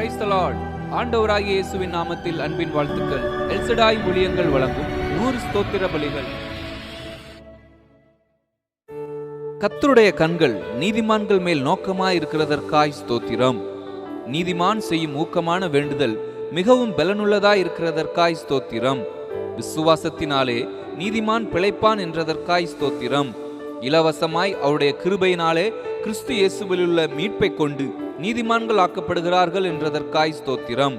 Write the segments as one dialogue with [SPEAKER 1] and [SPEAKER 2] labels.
[SPEAKER 1] Praise the Lord. ஆண்டவராகிய இயேசுவின் நாமத்தில் அன்பின் வாழ்த்துக்கள். எல்சடாய் ஊழியங்கள் வழங்கும் 100 ஸ்தோத்திர பலிகள். கர்த்தருடைய கண்கள் நீதிமான்கள் மேல் நோக்கமாய் இருக்கிறதற்காய் ஸ்தோத்திரம். நீதிமான் செய்யும் ஊக்கமான வேண்டுதல் மிகவும் பலனுள்ளதாய் இருக்கிறதற்காய் ஸ்தோத்திரம். விசுவாசத்தினாலே நீதிமான் பிழைப்பான் என்றதற்காய் ஸ்தோத்திரம். இலவசமாய் அவருடைய கிருபையினாலே கிறிஸ்து இயேசுவிலுள்ள மீட்பை கொண்டு நீதிமான்கள் ஆக்கப்படுகிறார்கள் என்றதற்காய் ஸ்தோத்திரம்.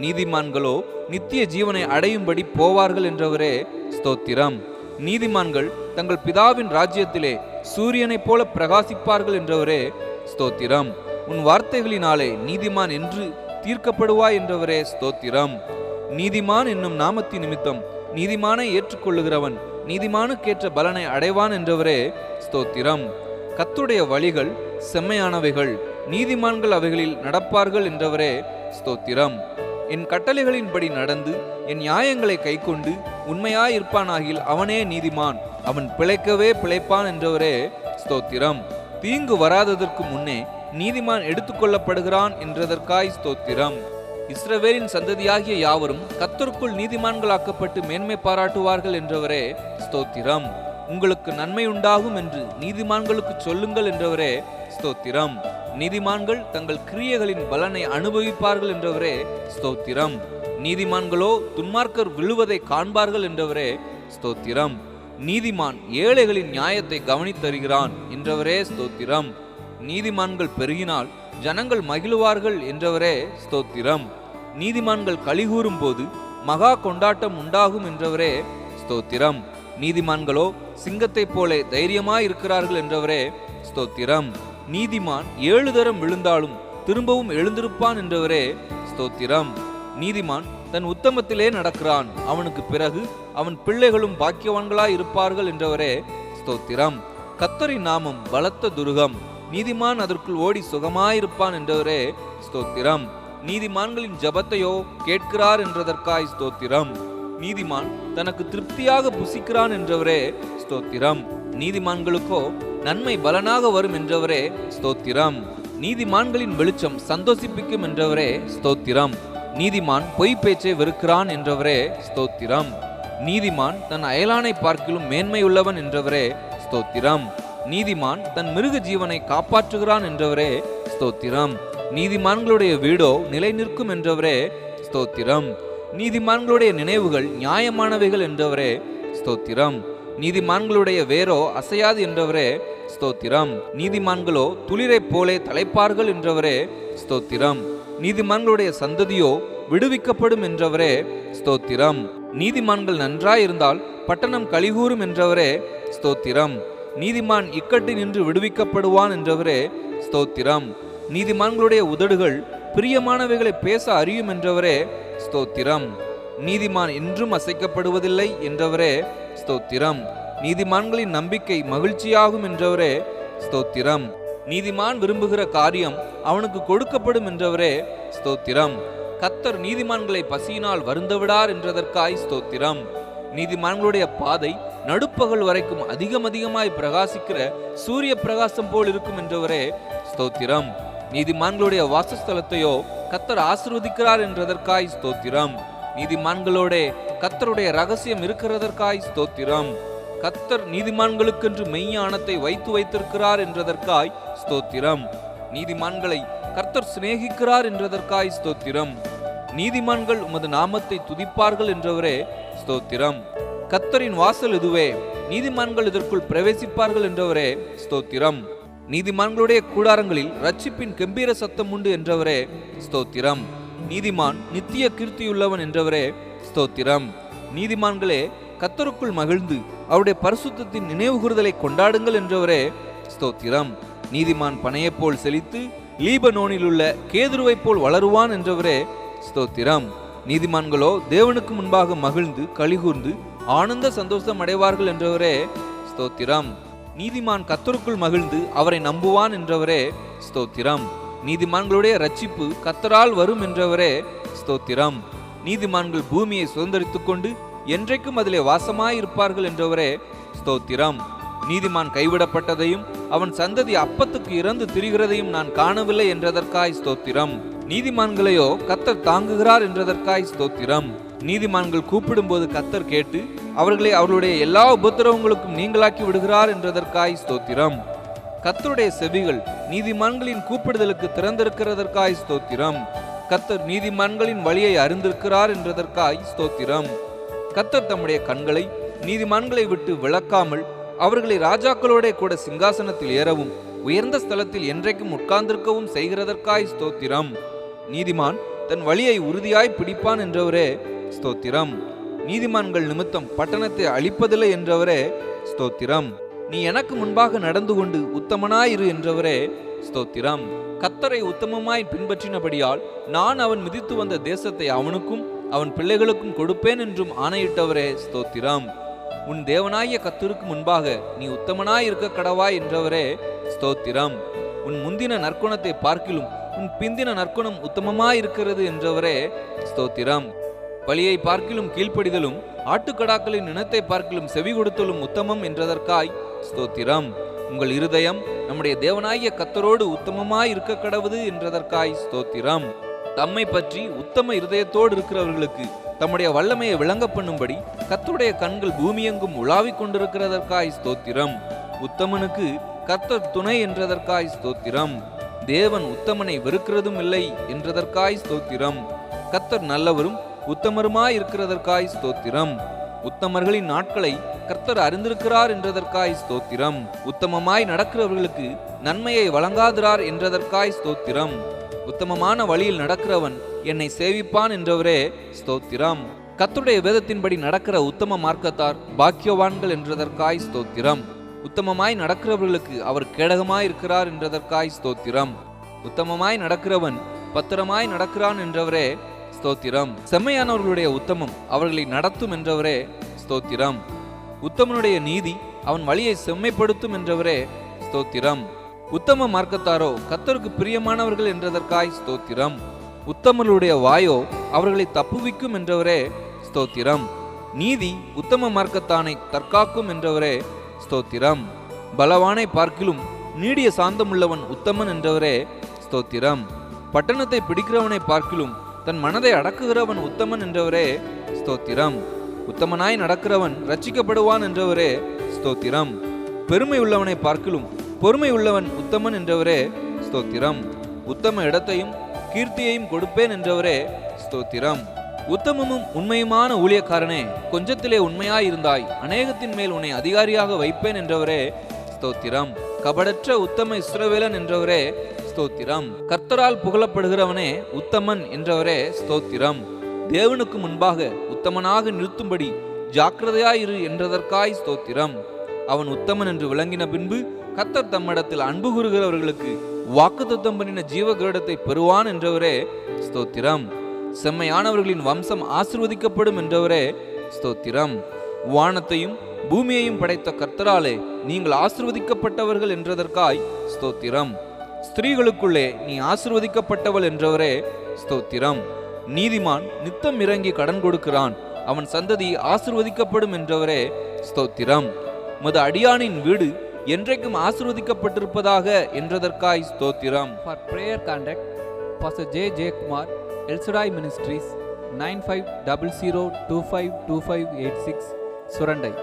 [SPEAKER 1] நீதிமான்களோ நித்திய ஜீவனை அடையும்படி போவார்கள் என்றவரே ஸ்தோத்திரம். நீதிமான்கள் தங்கள் பிதாவின் ராஜ்யத்திலே சூரியனைப் போல பிரகாசிப்பார்கள் என்றவரே ஸ்தோத்திரம். உன் வார்த்தைகளினாலே நீதிமான் என்று தீர்க்கப்படுவாய் என்றவரே ஸ்தோத்திரம். நீதிமான் என்னும் நாமத்தின் நிமித்தம் நீதிமானை ஏற்றுக்கொள்ளுகிறவன் நீதிமானுக்கேற்ற பலனை அடைவான் என்றவரே ஸ்தோத்திரம். கர்த்தருடைய வழிகள் செம்மையானவைகள், நீதிமான்கள் அவைகளில் நடப்பார்கள் என்றவரே ஸ்தோத்திரம். என் கட்டளைகளின்படி நடந்து என் நியாயங்களை கைக்கொண்டு உண்மையாயிருப்பானாகில் அவனே நீதிமான், அவன் பிழைக்கவே பிழைப்பான் என்றவரே ஸ்தோத்திரம். தீங்கு வராததற்கு முன்னே நீதிமான் எடுத்துக்கொள்ளப்படுகிறான் என்றதற்காய் ஸ்தோத்திரம். இஸ்ரவேலின் சந்ததியாகிய யாவரும் கர்த்தருக்குள் நீதிமான்களாக்கப்பட்டு மேன்மை பாராட்டுவார்கள் என்றவரே ஸ்தோத்திரம். உங்களுக்கு நன்மை உண்டாகும் என்று நீதிமான்களுக்கு சொல்லுங்கள் என்றவரே ஸ்தோத்திரம். நீதிமான்கள் தங்கள் கிரியைகளின் பலனை அனுபவிப்பார்கள் என்றவரே ஸ்தோத்திரம். நீதிமான்களோ துன்மார்க்கர் விழுவதை காண்பார்கள் என்றவரே ஸ்தோத்திரம். நீதிமான் ஏழைகளின் நியாயத்தை கவனித்தருகிறான் என்றவரே ஸ்தோத்திரம். நீதிமான்கள் பெருகினால் ஜனங்கள் மகிழுவார்கள் என்றவரே ஸ்தோத்திரம். நீதிமான்கள் களிகூறும் போது மகா கொண்டாட்டம் உண்டாகும் என்றவரே ஸ்தோத்திரம். நீதிமான்களோ சிங்கத்தைப் போல தைரியமாயிருக்கிறார்கள் என்றவரே ஸ்தோத்திரம். நீதிமான் 7 தரம் விழுந்தாலும் திரும்பவும் எழுந்திருப்பான் என்றவரே ஸ்தோத்திரம். நீதிமான் தன் உத்தமத்திலே நடக்கிறான், அவனுக்கு பிறகு அவன் பிள்ளைகளும் பாக்கியவான்களாய் இருப்பார்கள் என்றவரே ஸ்தோத்திரம். கர்த்தரின் நாமம் பலத்த துருகம், நீதிமான் அதற்குள் ஓடி சுகமாயிருப்பான் என்றவரே ஸ்தோத்திரம். நீதிமான்களின் ஜபத்தையோ கேட்கிறார் என்றதற்காய் ஸ்தோத்திரம். நீதிமான் தனக்கு திருப்தியாக புசிக்கிறான் என்றவரே ஸ்தோத்திரம். நீதிமான்களுக்கோ நன்மை பலனாக வரும் என்றவரே ஸ்தோத்திரம். நீதிமான்களின் வெளிச்சம் சந்தோஷிப்பிக்கும் என்றவரே ஸ்தோத்திரம். நீதிமான் பொய் பேச்சை வெறுக்கிறான் என்றவரே ஸ்தோத்திரம். நீதிமான் தன் அயலானை பார்க்கிலும் மேன்மையுள்ளவன் என்றவரே ஸ்தோத்திரம். நீதிமான் தன் மிருக ஜீவனை காப்பாற்றுகிறான் என்றவரே ஸ்தோத்திரம். நீதிமான்களுடைய வீடோ நிலை நிற்கும் என்றவரே ஸ்தோத்திரம். நீதிமான்களுடைய நினைவுகள் நியாயமானவைகள் என்றவரே ஸ்தோத்திரம். நீதிமான்களுடைய வேரோ அசையாது என்றவரே ஸ்தோத்திரம். நீதிமான்களோ துளிரை போலே தலைப்பார்கள் என்றவரே ஸ்தோத்திரம். நீதிமான்களுடைய சந்ததியோ விடுவிக்கப்படும் என்றவரே ஸ்தோத்திரம். நீதிமான்கள் நன்றாயிருந்தால் பட்டணம் களிகூறும் என்றவரே ஸ்தோத்திரம். நீதிமான் இக்கட்டு நின்று விடுவிக்கப்படுவான் என்றவரே ஸ்தோத்திரம். நீதிமான்களுடைய உதடுகள் பிரியமானவைகளை பேச அறியும் என்றவரே ஸ்தோத்திரம். நீதிமான் என்றும் அசைக்கப்படுவதில்லை என்றவரே ஸ்தோத்திரம். நீதிமான்களின் நம்பிக்கை மகிழ்ச்சியாகும் என்றவரே ஸ்தோத்திரம். நீதிமான் விரும்புகிற காரியம் அவனுக்கு கொடுக்கப்படும் என்றவரே ஸ்தோத்திரம். கர்த்தர் நீதிமான்களை பசியினால் வருந்தவிடார் என்றதற்காய் ஸ்தோத்திரம். நீதிமான்களுடைய பாதை நடுப்பகல் வரைக்கும் அதிகமாய் பிரகாசிக்கிற சூரிய பிரகாசம் போல் இருக்கும் என்றவரே ஸ்தோத்திரம். நீதிமான்களுடைய வாசஸ்தலத்தையோ கர்த்தர் ஆசீர்வதிக்கிறார் என்றதற்காய் ஸ்தோத்திரம். நீதிமான்களோட கர்த்தருடைய ரகசியம் இருக்கிறதற்காய் ஸ்தோத்திரம். கர்த்தர் நீதிமான்களுக்கென்று மெய்ஞானத்தை வைத்திருக்கிறார் என்றதற்காய் ஸ்தோத்திரம். நீதிமான்களை கர்த்தர் சிநேகிக்கிறார் என்றதற்காய் ஸ்தோத்திரம். நீதிமான்கள் உமது நாமத்தை துதிப்பார்கள் என்றவரே ஸ்தோத்திரம். கர்த்தரின் வாசல் இதுவே, நீதிமான்கள் இதற்குள் பிரவேசிப்பார்கள் என்றவரே ஸ்தோத்திரம். நீதிமான்களுடைய கூடாரங்களில் ரட்சிப்பின் கம்பீர சத்தம் உண்டு என்றவரே ஸ்தோத்திரம். நீதிமான் நித்திய கீர்த்தியுள்ளவன் என்றவரே ஸ்தோத்திரம். நீதிமான்களே கர்த்தருக்குள் மகிழ்ந்து அவருடைய பரிசுத்தத்தின் நினைவு கூறுதலை கொண்டாடுங்கள் என்றவரே ஸ்தோத்திரம். நீதிமான் பனையைப் போல் செழித்து லீபனோனில் உள்ள கேதுருவைப் போல் வளருவான் என்றவரே ஸ்தோத்திரம். நீதிமான்களோ தேவனுக்கு முன்பாக மகிழ்ந்து களிகூர்ந்து ஆனந்த சந்தோஷம் அடைவார்கள் என்றவரே ஸ்தோத்திரம். நீதிமான் கர்த்தருக்குள் மகிழ்ந்து அவரை நம்புவான் என்றவரே ஸ்தோத்திரம். நீதிமான்களுடைய ரட்சிப்பு கர்த்தரால் வரும் என்றவரே ஸ்தோத்திரம். நீதிமான்கள் பூமியை சுதந்தரித்துக் கொண்டு என்றைக்கும் அதிலே வாசமாயிருப்பார்கள் என்றவரே ஸ்தோத்திரம். நீதிமான் கைவிடப்பட்டதையும் அவன் சந்ததி அப்பத்துக்கு இறந்து திரிகிறதையும் நான் காணவில்லை என்றதற்காய் ஸ்தோத்திரம். நீதிமான்களையோ கர்த்தர் தாங்குகிறார் என்றதற்காய் ஸ்தோத்திரம். நீதிமான்கள் கூப்பிடும்போது கர்த்தர் கேட்டு அவர்களை அவர்களுடைய எல்லா உபத்திரவங்களுக்கும் நீங்களாக்கி விடுகிறார் என்றதற்காய் ஸ்தோத்திரம். கர்த்தருடைய செவிகள் நீதிமான்களின் கூப்பிடுதலுக்கு திறந்திருக்கிறதற்காய் ஸ்தோத்திரம். கர்த்தர் நீதிமான்களின் வழியை அறிந்திருக்கிறார் என்றதற்காய் ஸ்தோத்திரம். கர்த்தர் தம்முடைய கண்களை நீதிமான்களை விட்டு விலக்காமல் அவர்களை ராஜாக்களோட கூட சிங்காசனத்தில் ஏறவும் உயர்ந்த ஸ்தலத்தில் என்றைக்கும் உட்கார்ந்திருக்கவும் செய்கிறதற்காய் ஸ்தோத்திரம். நீதிமான் தன் வழியை உறுதியாய் பிடிப்பான் என்றவரே ஸ்தோத்திரம். நீதிமான்கள் நிமித்தம் பட்டணத்தை அழிப்பதில்லை என்றவரே ஸ்தோத்திரம். நீ எனக்கு முன்பாக நடந்து கொண்டு உத்தமனாயிரு என்றவரே ஸ்தோத்திரம். கர்த்தரை உத்தமமாய் பின்பற்றினபடியால் நான் அவன் மிதித்து வந்த தேசத்தை அவனுக்கும் அவன் பிள்ளைகளுக்கும் கொடுப்பேன் என்றும் ஆணையிட்டவரே ஸ்தோத்திரம். உன் தேவனாகிய கர்த்தருக்கு முன்பாக நீ உத்தமனாய் இருக்க கடவாய் என்றவரே ஸ்தோத்திரம். உன் முந்தின நற்குணத்தை பார்க்கிலும் உன் பிந்தின நற்குணம் உத்தமமாயிருக்கிறது என்றவரே ஸ்தோத்திரம். பலியை பார்க்கிலும் கீழ்ப்படிதலும் ஆட்டுக்கடாக்களின் இனத்தை பார்க்கிலும் செவி கொடுத்தலும் உத்தமம் என்றதற்காய் ஸ்தோத்திரம். உங்கள் இருதயம் நம்முடைய தேவனாகிய கர்த்தரோடு உத்தமமாய் இருக்க கடவுது என்றதற்காய் ஸ்தோத்திரம். தம்மை பற்றி உத்தம இருதயத்தோடு இருக்கிறவர்களுக்கு தம்முடைய வல்லமையை விளங்க பண்ணும்படி கர்த்தருடைய கண்கள் பூமியெங்கும் உலாவிக் கொண்டிருக்கிறதற்காய் ஸ்தோத்திரம். உத்தமனுக்கு கர்த்தர் துணை என்றதற்காய் ஸ்தோத்திரம். தேவன் உத்தமனை வெறுக்கிறதும் இல்லை என்றதற்காய் ஸ்தோத்திரம். கர்த்தர் நல்லவரும் உத்தமருமாய் இருக்கிறதற்காய் ஸ்தோத்திரம். உத்தமர்களின் நாட்களை கர்த்தர் அறிந்திருக்கிறார் என்றதற்காய் ஸ்தோத்திரம். உத்தமமாய் நடக்கிறவர்களுக்கு நன்மையை வழங்காதிரார் என்றதற்காய் ஸ்தோத்திரம். உத்தமமான வழியில் நடக்கிறவன் என்னை சேவிப்பான் என்றவரே ஸ்தோத்திரம். கர்த்தருடைய வேதத்தின்படி நடக்கிற உத்தம மார்க்கத்தார் பாக்கியவான்கள் என்றதற்காய் ஸ்தோத்திரம். உத்தமமாய் நடக்கிறவர்களுக்கு அவர் கேடகமாய் இருக்கிறார் என்றதற்காய் ஸ்தோத்திரம். உத்தமமாய் நடக்கிறவன் பத்திரமாய் நடக்கிறான் என்றவரே ஸ்தோத்திரம். செம்மையானவர்களுடைய உத்தமம் அவர்களை நடத்தும் என்றவரே ஸ்தோத்திரம். உத்தமனுடைய நீதி அவன் வழியை செம்மைப்படுத்தும் என்றவரே ஸ்தோத்திரம். உத்தம மார்க்கத்தாரோ கர்த்தருக்கு பிரியமானவர்கள் என்றதற்காய் ஸ்தோத்திரம். உத்தமர்களுடைய வாயோ அவர்களை தப்புவிக்கும் என்றவரே ஸ்தோத்திரம். நீதி உத்தம மார்க்கத்தானை தற்காக்கும் என்றவரே ஸ்தோத்திரம். பலவானை பார்க்கிலும் நீடிய சாந்தமுள்ளவன் உத்தமன் என்றவரே ஸ்தோத்திரம். பட்டணத்தை பிடிக்கிறவனை பார்க்கிலும் தன் மனதை அடக்குகிறவன் உத்தமன் என்றவரே ஸ்தோத்திரம். உத்தமனாய் நடக்கிறவன் ரட்சிக்கப்படுவான் என்றவரே ஸ்தோத்திரம். பெருமை உள்ளவனை பார்க்கிலும் பொறுமை உள்ளவன் உத்தமன் என்றவரே ஸ்தோத்திரம். உத்தம இடத்தையும் கீர்த்தியையும் கொடுப்பேன் என்றவரே ஸ்தோத்திரம். உத்தமமும் உண்மையுமான ஊழியக்காரனே, கொஞ்சத்திலே உண்மையாயிருந்தாய், அநேகத்தின் மேல் உன்னை அதிகாரியாக வைப்பேன் என்றவரே ஸ்தோத்திரம். கபடற்ற உத்தம இஸ்ரவேலன் என்றவரே ஸ்தோத்திரம். கர்த்தரால் புகழப்படுகிறவனே உத்தமன் என்றவரே ஸ்தோத்திரம். தேவனுக்கு முன்பாக உத்தமனாக நிறுத்தும்படி ஜாக்கிரதையாயிரு என்றதற்காய் ஸ்தோத்திரம். அவன் உத்தமன் என்று விளங்கின பின்பு கர்த்தர் தம்மிடத்தில் அன்பு கூறுகிறவர்களுக்கு வாக்குத்தத்தம் பண்ணின ஜீவ கிரீடத்தை பெறுவான் என்றவரே ஸ்தோத்திரம். செம்மையானவர்களின் வம்சம் ஆசீர்வதிக்கப்படும் என்றவரே ஸ்தோத்திரம். வானத்தையும் பூமியையும் படைத்த கர்த்தராலே நீங்கள் ஆசீர்வதிக்கப்பட்டவர்கள் என்றதற்காய் ஸ்தோத்திரம். ஸ்திரீகளுக்குள்ளே நீ ஆசீர்வதிக்கப்பட்டவள் என்றவரே ஸ்தோத்திரம். நீதிமான் நித்தம் இறங்கி கடன் கொடுக்கிறான், அவன் சந்ததி ஆசீர்வதிக்கப்படும் என்றவரே ஸ்தோத்திரம். மது அடியானின் வீடு என்றைக்கும் ஆசீர்வதிக்கப்பட்டிருப்பதாக என்றதற்காய் ஸ்தோத்திரம்.
[SPEAKER 2] For prayer contact Pastor J. Kumar, El Shaddai Ministries, 9500252586, Surandai.